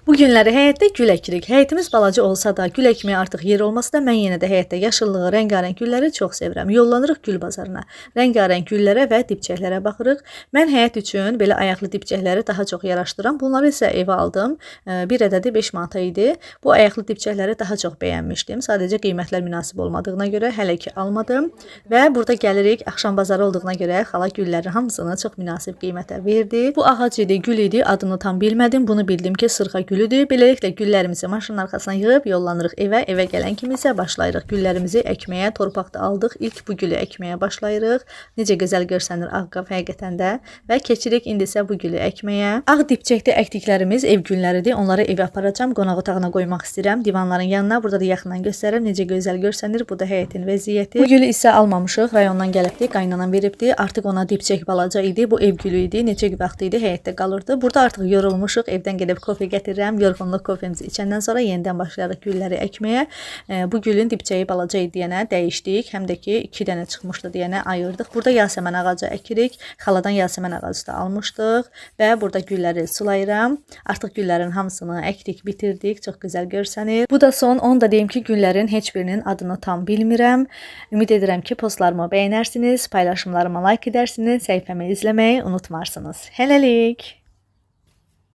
Bu günləri həyətdə gül əkirik. Həyətimiz balaca olsa da, gül əkməyə artıq yer olmasa da, mən yenə də həyətdə yaşıllığı, rəngarəng gülləri çox sevirəm. Yollanırıq gül bazarına. Rəngarəng güllərə və dibçəklərə baxırıq. Mən həyət üçün belə ayaqlı dibçəkləri daha çox yaraşdıram. Bunları isə evə aldım. Bir ədədi 5 manata idi. Bu ayaqlı dibçəkləri daha çox bəyənmişdim. Sadəcə qiymətlər münasib olmadığına görə hələ ki almadım. Və burada gəlirik, axşam bazarı olduğuna görə xala güllərin hamısını çox münasib qiymətə verdi. Bu ağac idi, gül idi, adını tam bilmədim. Bunu bildim ki, sırxa gülüdür. Beləliklə güllərimizi maşının arxasına yığıb yollanırıq evə. Evə gələn kimi isə başlayırıq güllərimizi əkməyə. Torpaqda aldıq. İlk bu gülü əkməyə başlayırıq. Necə gözəl görsənir ağqab həqiqətən də. Və keçirik indi isə bu gülü əkməyə. Ağ dibçəkdə əkdiklərimiz ev gülləridir. Onları evə aparacağam. Qonaq otağına qoymaq istəyirəm. Divanların yanına. Burada da yaxından göstərirəm. Necə gözəl görsənir. Bu da həyətin vəziyyəti. Bu gülü isə almamışıq. Rayondan gəlibdi. Qaynanan veribdi. Artıq ona dibçək balaca idi. Bu ev gülü idi. Neçə vaxt idi həyətdə qalırdı. Burada artıq yorulmuşuq. Evdən gedib kofe gətirirəm. Yorğunluq kofemizi içəndən sonra yenidən başlayarıq gülləri əkməyə. Bu gülün dibçəyi balaca idi deyənə dəyişdik. Həm də ki 2 dənə çıxmışdı deyənə ayırdıq. Burada yasəmən ağacı əkirik. Xaladan yasəmən ağacı da almışdıq və burada gülləri sulayıram. Artıq güllərin hamısını əkdik, bitirdik. Çox gözəl görsənir. Bu da son. Onu da deyim ki, güllərin heç birinin adını tam bilmirəm. Ümid edirəm ki, postlarımı bəyənərsiniz, paylaşımlarıma like edərsiniz, səhifəmi izləməyi unutmarsınız. Hələlik.